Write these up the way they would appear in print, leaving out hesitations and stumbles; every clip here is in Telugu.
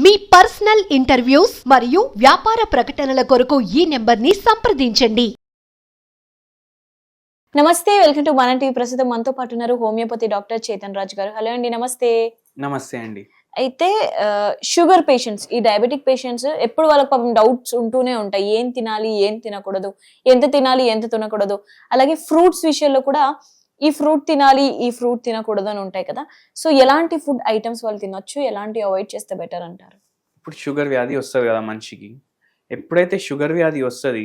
మీ పర్సనల్ ఇంటర్వ్యూస్ మరియు వ్యాపార ప్రకటనల కొరకు ఈ నెంబర్ని సంప్రదించండి. నమస్తే, వెల్కమ్ టు మన టీవీ. ప్రస్తుతం మనతో పాటు ఉన్నారు హోమియోపతి డాక్టర్ చేతన్ రాజ్ గారు. హలో అండి, నమస్తే. నమస్తే అండి. అయితే షుగర్ పేషెంట్స్, ఈ డయాబెటిక్ పేషెంట్స్ ఎప్పుడు వాళ్ళకి పాపం డౌట్స్ ఉంటూనే ఉంటాయి. ఏం తినాలి, ఏం తినకూడదు, ఎంత తినాలి, ఎంత తినకూడదు. అలాగే ఫ్రూట్స్ విషయంలో కూడా ఈ ఫ్రూట్ తినాలి, ఈ ఫ్రూట్ తినకూడదు అని ఉంటాయి కదా. సో ఎలాంటి ఫుడ్ ఐటమ్స్ వాళ్ళు తినొచ్చు, ఎలాంటి అవాయిడ్ చేస్తే బెటర్ అంటారు? ఇప్పుడు షుగర్ వ్యాధి వస్తుంది కదా మనిషికి. ఎప్పుడైతే షుగర్ వ్యాధి వస్తుంది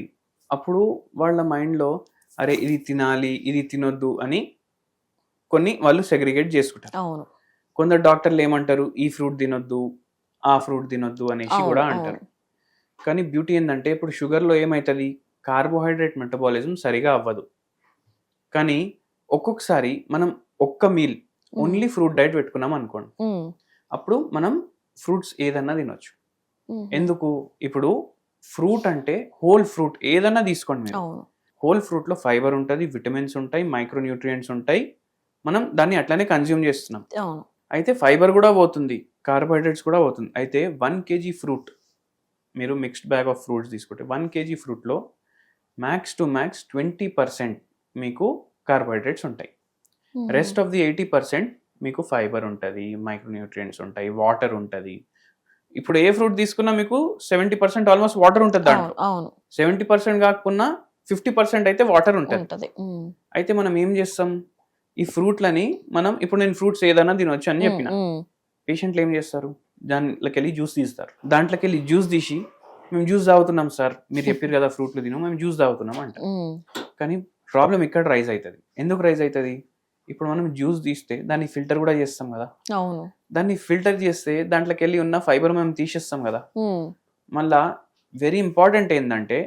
అప్పుడు వాళ్ళ మైండ్లో అరే ఇది తినాలి, ఇది తినొద్దు అని కొన్ని వాళ్ళు సెగ్రిగేట్ చేసుకుంటారు. అవును. కొందరు డాక్టర్లు ఏమంటారు, ఈ ఫ్రూట్ తినొద్దు, ఆ ఫ్రూట్ తినొద్దు అనేసి కూడా అంటారు. కానీ బ్యూటీ ఏంటంటే ఇప్పుడు షుగర్లో ఏమవుతుంది, కార్బోహైడ్రేట్ మెటబాలిజం సరిగా అవ్వదు. కానీ ఒక్కొక్కసారి మనం ఒక్క మీల్ ఓన్లీ ఫ్రూట్ డైట్ పెట్టుకున్నాం అనుకోండి, అప్పుడు మనం ఫ్రూట్స్ ఏదన్నా తినొచ్చు. ఎందుకు, ఇప్పుడు ఫ్రూట్ అంటే హోల్ ఫ్రూట్ ఏదన్నా తీసుకోండి మీరు. హోల్ ఫ్రూట్లో ఫైబర్ ఉంటుంది, విటమిన్స్ ఉంటాయి, మైక్రోన్యూట్రియంట్స్ ఉంటాయి. మనం దాన్ని అట్లానే కన్జ్యూమ్ చేస్తున్నాం. అయితే ఫైబర్ కూడా పోతుంది, కార్బోహైడ్రేట్స్ కూడా పోతుంది. అయితే 1 kg ఫ్రూట్, మీరు మిక్స్డ్ బ్యాగ్ ఆఫ్ ఫ్రూట్స్ తీసుకుంటే 1 kg ఫ్రూట్లో మ్యాక్స్ టు మ్యాక్స్ 20% మీకు కార్బోహైడ్రేట్స్ ఉంటాయి. రెస్ట్ ఆఫ్ ది 80% మీకు ఫైబర్ ఉంటుంది, మైక్రోన్యూట్రియంట్స్ ఉంటాయి, వాటర్ ఉంటుంది. ఇప్పుడు ఏ ఫ్రూట్ తీసుకున్నా మీకు 70% ఆల్మోస్ట్ వాటర్ ఉంటుంది దాంట్లో. 70% కాకపోయినా 50% అయితే వాటర్ ఉంటుంది. అయితే మనం ఏం చేస్తాం, ఈ ఫ్రూట్లని మనం ఇప్పుడు నేను ఫ్రూట్స్ ఏదైనా తినొచ్చు అని చెప్పిన, పేషెంట్లు ఏం చేస్తారు, దాంట్లోకి వెళ్ళి జ్యూస్ తీస్తారు. దాంట్లోకి వెళ్ళి జ్యూస్ తీసి మేము జ్యూస్ తాగుతున్నాం సార్, మీరు చెప్పారు కదా ఫ్రూట్లు తిను, మేము జ్యూస్ తాగుతున్నాం అంట. కానీ ప్రాబ్లం ఇక్కడ రైజ్ అవుతుంది. ఎందుకు రైజ్ అవుతుంది, ఇప్పుడు మనం జ్యూస్ తీస్తే దాన్ని ఫిల్టర్ కూడా చేస్తాం కదా. దాన్ని ఫిల్టర్ చేస్తే దాంట్లోకి వెళ్ళి ఉన్న ఫైబర్ మేము తీసేస్తాం కదా. మళ్ళా వెరీ ఇంపార్టెంట్ ఏంటంటే,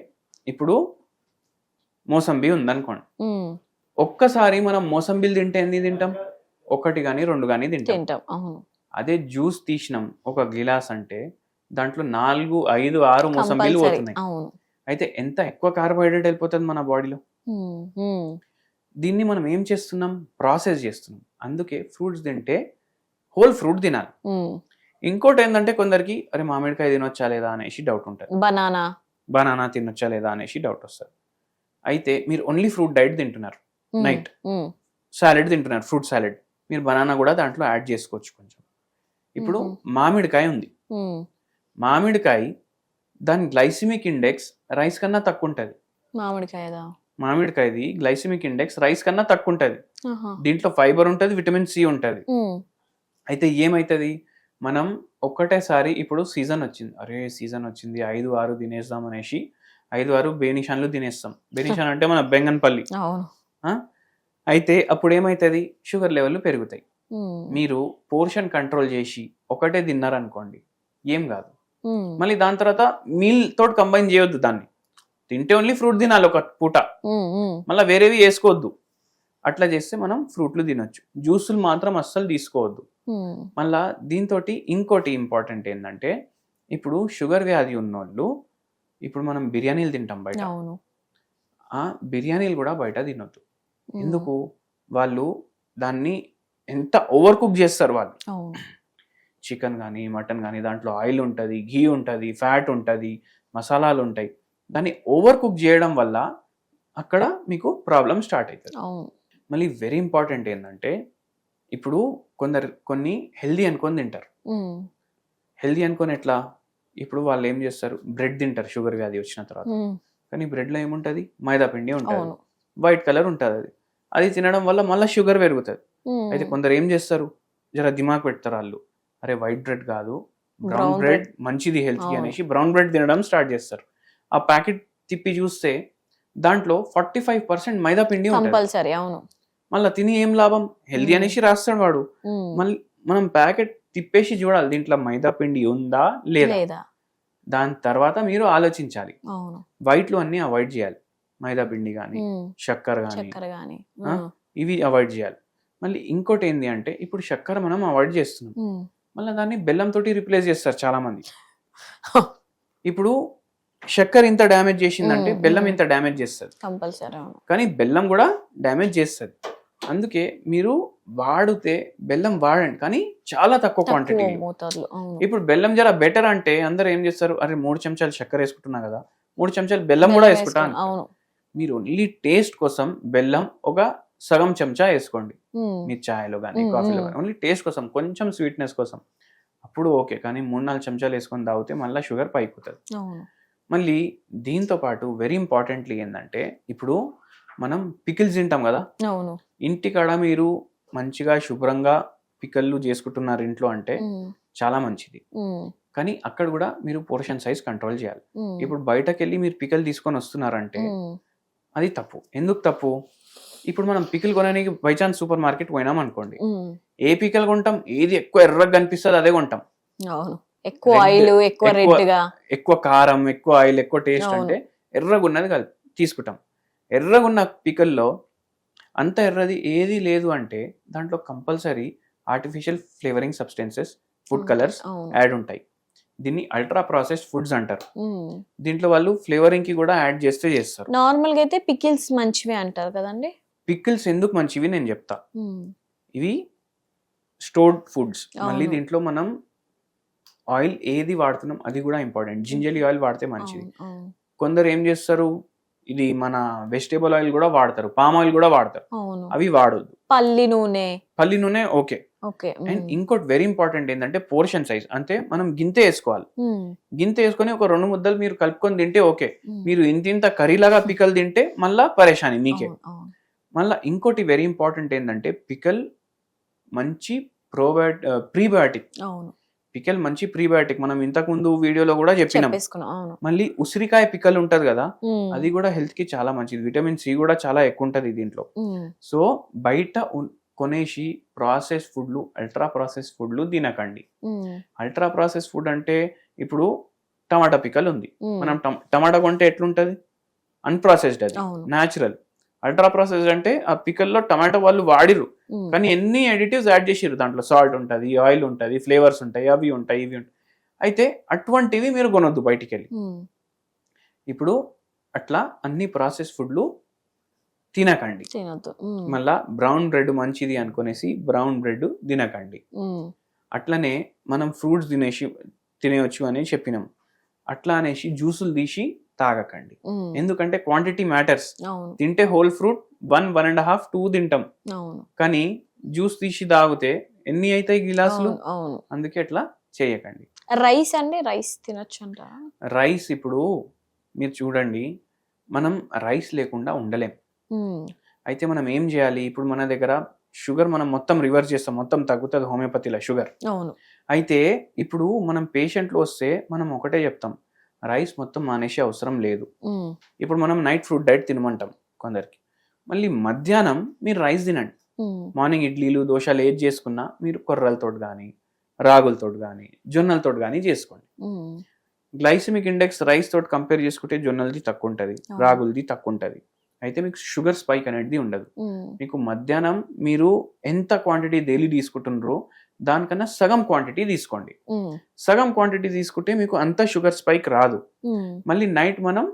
ఇప్పుడు మోసంబి ఉందనుకోండి, ఒక్కసారి మనం మోసంబిలు తింటే ఎన్ని తింటాం, 1 కానీ 2 కానీ తింటాం. అదే జ్యూస్ తీసినాం ఒక గిలాస్ అంటే దాంట్లో 4, 5, 6 మోసంబిలు పోతున్నాయి. అయితే ఎంత ఎక్కువ కార్బోహైడ్రేట్ వెళ్ళిపోతుంది మన బాడీలో. దీన్ని మనం ఏం చేస్తున్నాం, ప్రాసెస్ చేస్తున్నాం. అందుకే ఫ్రూట్స్ తింటే హోల్ ఫ్రూట్ తినాలి. ఇంకోటి ఏంటంటే కొందరికి అరే మామిడికాయ తినొచ్చా లేదా అనేసి డౌట్ ఉంటుంది, బనానా తినొచ్చా లేదా అనేసి డౌట్ వస్తుంది. అయితే మీరు ఓన్లీ ఫ్రూట్ డైట్ తింటున్నారు, నైట్ సాలెడ్ తింటున్నారు, ఫ్రూట్ సాలెడ్, మీరు బనానా కూడా దాంట్లో యాడ్ చేసుకోవచ్చు కొంచెం. ఇప్పుడు మామిడికాయ ఉంది, మామిడికాయ దాని గ్లైసిమిక్ ఇండెక్స్ రైస్ కన్నా తక్కువ ఉంటుంది. మామిడికాయది గ్లైసిమిక్ ఇండెక్స్ రైస్ కన్నా తక్కువ ఉంటుంది. దీంట్లో ఫైబర్ ఉంటుంది, విటమిన్ సి ఉంటుంది. అయితే ఏమవుతుంది, మనం ఒక్కటేసారి ఇప్పుడు సీజన్ వచ్చింది, అరే సీజన్ వచ్చింది 5, 6 తినేస్తాం అనేసి 5, 6 బేనిషాన్లు తినేస్తాం. బేనిషాన్ అంటే మన బెంగన్పల్లి. అయితే అప్పుడు ఏమవుతుంది, షుగర్ లెవెల్ పెరుగుతాయి. మీరు పోర్షన్ కంట్రోల్ చేసి ఒకటే తిన్నారనుకోండి ఏం కాదు. మళ్ళీ దాని తర్వాత మీల్ తోటి కంబైన్ చేయొద్దు, దాన్ని తింటే ఓన్లీ ఫ్రూట్ తినాలి ఒక పూట, మళ్ళీ వేరేవి వేసుకోవద్దు. అట్లా చేస్తే మనం ఫ్రూట్లు తినొచ్చు, జ్యూసులు మాత్రం అస్సలు తీసుకోవద్దు. మళ్ళా దీంతో ఇంకోటి ఇంపార్టెంట్ ఏంటంటే, ఇప్పుడు షుగర్ వ్యాధి ఉన్నోళ్ళు, ఇప్పుడు మనం బిర్యానీలు తింటాం బయట, ఆ బిర్యానీలు కూడా బయట తినొద్దు. ఎందుకు, వాళ్ళు దాన్ని ఎంత ఓవర్ కుక్ చేస్తారు వాళ్ళు. చికెన్ కానీ మటన్ కానీ దాంట్లో ఆయిల్ ఉంటుంది, ఘీ ఉంటుంది, ఫ్యాట్ ఉంటుంది, మసాలాలు ఉంటాయి. దాన్ని ఓవర్ కుక్ చేయడం వల్ల అక్కడ మీకు ప్రాబ్లం స్టార్ట్ అవుతుంది. మళ్ళీ వెరీ ఇంపార్టెంట్ ఏంటంటే, ఇప్పుడు కొన్ని హెల్దీ అనుకొని తింటారు. హెల్దీ అనుకొని ఎట్లా, ఇప్పుడు వాళ్ళు ఏం చేస్తారు, బ్రెడ్ తింటారు షుగర్ వ్యాధి వచ్చిన తర్వాత. కానీ బ్రెడ్లో ఏముంటుంది, మైదా పిండి ఉంటుంది, వైట్ కలర్ ఉంటుంది. అది తినడం వల్ల మళ్ళీ షుగర్ పెరుగుతుంది. అయితే కొందరు ఏం చేస్తారు, జర దిమాగ్ పెడతారు వాళ్ళు, అరే వైట్ బ్రెడ్ కాదు బ్రౌన్ బ్రెడ్ మంచిది హెల్త్ కి అనేసి బ్రౌన్ బ్రెడ్ తినడం స్టార్ట్ చేస్తారు. ఆ ప్యాకెట్ తిప్పి చూస్తే దాంట్లో 45% మైదా పిండి ఉంటుంది. మళ్ళీ తిని ఏం లాభం, హెల్దీ అనేసి రాస్తాడు వాడు. మళ్ళీ మనం ప్యాకెట్ తిప్పేసి చూడాలి దీంట్లో మైదా పిండి ఉందా లేదా. దాని తర్వాత మీరు ఆలోచించాలి. వైట్లు అన్ని అవాయిడ్ చేయాలి, మైదా పిండి కానీ చక్కెర కానీ ఇవి అవాయిడ్ చేయాలి. మళ్ళీ ఇంకోటి ఏంటి అంటే, ఇప్పుడు చక్కెర మనం అవాయిడ్ చేస్తున్నాం, మళ్ళీ దాన్ని బెల్లం తోటి రిప్లేస్ చేస్తారు చాలా మంది. ఇప్పుడు చక్కెర ఇంత డ్యామేజ్ చేసిందంటే బెల్లం ఇంత డ్యామేజ్ చేస్తుంది, కానీ బెల్లం కూడా డ్యామేజ్ చేస్తుంది. అందుకే మీరు వాడితే బెల్లం వాడండి, కానీ చాలా తక్కువ క్వాంటిటీ. మోతాదులో. అవును. ఇప్పుడు బెల్లం జర బెటర్ అంటే అందరు ఏం చేస్తారు, అరే 3 చెంచాలు చక్కెర వేసుకుంటున్నా కదా, 3 చెంచాలు బెల్లం కూడా వేసుకుంటా అంటారు. అవును. మీరు ఓన్లీ టేస్ట్ కోసం బెల్లం ఒక సగం చెంచా వేసుకోండి మీ చాయ్లో కానీ కాఫీలో కానీ, ఓన్లీ టేస్ట్ కోసం, కొంచెం స్వీట్నెస్ కోసం, అప్పుడు ఓకే. కానీ 3-4 చెంచాలు వేసుకొని తాగితే మళ్ళీ షుగర్ పైపోతుంది. అవును. మళ్ళీ దీంతో పాటు వెరీ ఇంపార్టెంట్లీ ఏంటంటే, ఇప్పుడు మనం పికిల్స్ తింటాం కదా, అవును. ఇంటికాడ మీరు మంచిగా శుభ్రంగా పికల్లు చేసుకుంటున్నారు ఇంట్లో అంటే చాలా మంచిది. కానీ అక్కడ కూడా మీరు పోర్షన్ సైజ్ కంట్రోల్ చేయాలి. ఇప్పుడు బయటకు వెళ్ళి మీరు పికల్ తీసుకొని వస్తున్నారంటే అది తప్పు. ఎందుకు తప్పు? ఇప్పుడు మనం పికిల్ కొనడానికి బై ఛాన్స్ సూపర్ మార్కెట్ పోయినాం అనుకోండి, ఏ పికల్ కొంటాం, ఏది ఎక్కువ ఎర్రగా కనిపిస్తుంది అదే కొంటాం. అవును. ఎక్కువ ఆయిల్, ఎక్కువ రెడ్ గా, ఎక్కువ కారం, ఎక్కువ ఆయిల్, ఎక్కువ టేస్ట్ అంటే ఎర్రగా ఉన్నది కాదు తీసుకుంటాం. ఎర్రగా ఉన్న పికల్లో అంత ఎర్రది ఏది లేదు అంటే దాంట్లో compulsory artificial flavouring substances, food colours add ఉంటాయి. దీన్ని అల్ట్రా ప్రాసెస్డ్ ఫుడ్స్ అంటారు. దీంట్లో వాళ్ళు ఫ్లేవరింగ్ కి కూడా యాడ్ చేస్తారు. నార్మల్ గా అయితే పికిల్స్ మంచివి అంటారు కదండి. పికిల్స్ ఎందుకు మంచివి నేను చెప్తా. ఇవి స్టోర్డ్ ఫుడ్స్. మళ్ళీ దీంట్లో మనం ఆయిల్ ఏది వాడుతున్నాం అది కూడా ఇంపార్టెంట్. జింజర్ ఆయిల్ వాడితే మంచిది. కొందరు ఏం చేస్తారు, ఇది మన వెజిటేబుల్ ఆయిల్ కూడా వాడతారు, పామ్ ఆయిల్ కూడా వాడతారు, అవి వాడొద్దు. పల్లి నూనె ఓకే. అండ్ ఇంకోటి వెరీ ఇంపార్టెంట్ ఏంటంటే పోర్షన్ సైజ్. అంటే మనం గింత వేసుకోవాలి. గింత వేసుకొని ఒక 2 ముద్దలు మీరు కలుపుకొని తింటే ఓకే. మీరు ఇంత కర్రీలాగా పికల్ తింటే మళ్ళా పరేషాని మీకే. మళ్ళీ ఇంకోటి వెరీ ఇంపార్టెంట్ ఏంటంటే పికల్ మంచి ప్రీబయోటిక్. పికల్ మంచి ప్రీబయోటిక్. మనం ఇంతకు ముందు వీడియోలో కూడా చెప్పినాం. మళ్ళీ ఉసిరికాయ పికల్ ఉంటది కదా, అది కూడా హెల్త్ కి చాలా మంచిది. విటమిన్ సి కూడా చాలా ఎక్కువ ఉంటది దీంట్లో. సో బయట కొనేసి ప్రాసెస్ ఫుడ్లు, అల్ట్రా ప్రాసెస్ ఫుడ్లు తినకండి. అల్ట్రా ప్రాసెస్ ఫుడ్ అంటే ఇప్పుడు టమాటా పికల్ ఉంది, మనం టమాటా కొంటే ఎట్లుంటది, అన్ప్రాసెస్డ్, అది న్యాచురల్. అల్ట్రా ప్రాసెస్డ్ అంటే ఆ పికల్లో టమాటా వాళ్ళు వాడిరు, కానీ ఎన్ని అడిటివ్స్ యాడ్ చేసిరు. దాంట్లో సాల్ట్ ఉంటుంది, ఆయిల్ ఉంటుంది, ఫ్లేవర్స్ ఉంటాయి, అవి ఉంటాయి, ఇవి ఉంటాయి. అయితే అటువంటివి మీరు కొనొద్దు బయటికి వెళ్ళి. ఇప్పుడు అట్లా అన్ని ప్రాసెస్ ఫుడ్లు తినకండి. మళ్ళా బ్రౌన్ బ్రెడ్ మంచిది అనుకునేసి బ్రౌన్ బ్రెడ్ తినకండి. అట్లనే మనం ఫ్రూట్స్ తినేయచ్చు అని చెప్పినాం. అట్లా అనేసి జ్యూసులు తీసి తాగకండి. ఎందుకంటే క్వాంటిటీ మ్యాటర్స్. తింటే హోల్ ఫ్రూట్ 1-1.5, 2 తింటాం, కానీ జ్యూస్ తీసి తాగితే ఎన్ని అవుతాయి గిలాసులు. అందుకే అట్లా చేయకండి. రైస్ అండి, రైస్ తినొచ్చు అంటారా? రైస్ ఇప్పుడు మీరు చూడండి, మనం రైస్ లేకుండా ఉండలేం. అయితే మనం ఏం చేయాలి, ఇప్పుడు మన దగ్గర షుగర్ మనం మొత్తం రివర్స్ చేస్తాం, మొత్తం తగ్గుతుంది హోమియోపతిలో షుగర్. అయితే ఇప్పుడు మనం పేషెంట్లు వస్తే మనం ఒకటే చెప్తాం, రైస్ మొత్తం మానేసే అవసరం లేదు. ఇప్పుడు మనం నైట్ ఫ్రూట్ డైట్ తినమంటాం కొందరికి, మళ్ళీ మధ్యాహ్నం మీరు రైస్ తినండి. మార్నింగ్ ఇడ్లీలు, దోశలు ఏది చేసుకున్నా మీరు కొర్రలతో కానీ, రాగులతో కానీ, జొన్నలతో కానీ చేసుకోండి. గ్లైసిమిక్ ఇండెక్స్ రైస్ తోటి కంపేర్ చేసుకుంటే జొన్నలది తక్కువ ఉంటుంది, రాగులది తక్కువ ఉంటుంది. అయితే మీకు షుగర్ స్పైక్ అనేది ఉండదు. మీకు మధ్యాహ్నం మీరు ఎంత క్వాంటిటీ డైలీ తీసుకుంటున్నారో దానికన్నా సగం క్వాంటిటీ తీసుకోండి. సగం క్వాంటిటీ తీసుకుంటే మీకు అంత షుగర్ స్పైక్ రాదు. మళ్ళీ నైట్ మనం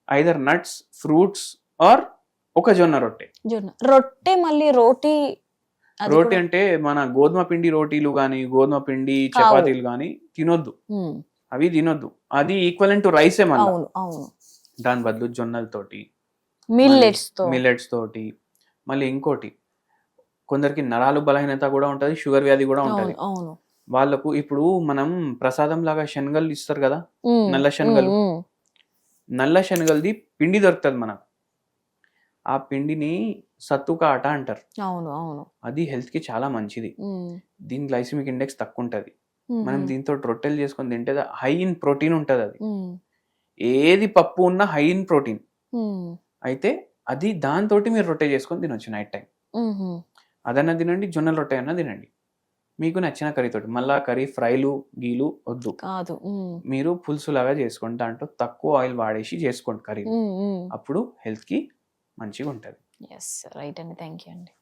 ఐదర్ నట్స్, ఫ్రూట్స్ ఆర్ ఒక జొన్న రొట్టె. మళ్ళీ రోటీ అంటే మన గోధుమ పిండి రోటీలు గాని, గోధుమ పిండి చపాతీలు గాని తినొద్దు, అవి తినొద్దు. అది ఈక్వలెంట్ టు రైసే. మళ్ళీ దాని బదులు జొన్నలతోటి, మిల్లెట్స్ తోటి. మళ్ళీ ఇంకోటి, కొందరికి నరాలు బలహీనత కూడా ఉంటది, షుగర్ వ్యాధి కూడా ఉంటది. వాళ్ళకు ఇప్పుడు మనం ప్రసాదం లాగా శనగలు ఇస్తారు కదా, నల్ల శనగలు. నల్ల శనగలది పిండి దొరుకుతుంది మనకు. ఆ పిండిని సత్తుక ఆట అంటారు. అది హెల్త్ కి చాలా మంచిది. దీని గ్లైసిమిక్ ఇండెక్స్ తక్కువ ఉంటది. మనం దీంతో రొట్టెలు చేసుకొని తింటే హై ఇన్ ప్రోటీన్ ఉంటది. అది ఏది పప్పు ఉన్నా హై ఇన్ ప్రోటీన్. అయితే అది దాంతో మీరు రొట్టె చేసుకొని తినొచ్చు నైట్ టైం. అదన్నా తినండి, జొన్నల రొట్టె అన్నా తినండి, మీకు నచ్చిన కర్రీతోటి. మళ్ళా కర్రీ ఫ్రైలు గీలు వద్దు, మీరు పులుసు లాగా చేసుకోండి, దాంట్లో తక్కువ ఆయిల్ వాడేసి చేసుకోండి కర్రీ. అప్పుడు హెల్త్ కి మంచిగా ఉంటది. రైట్ అండి, థ్యాంక్ యూ అండి.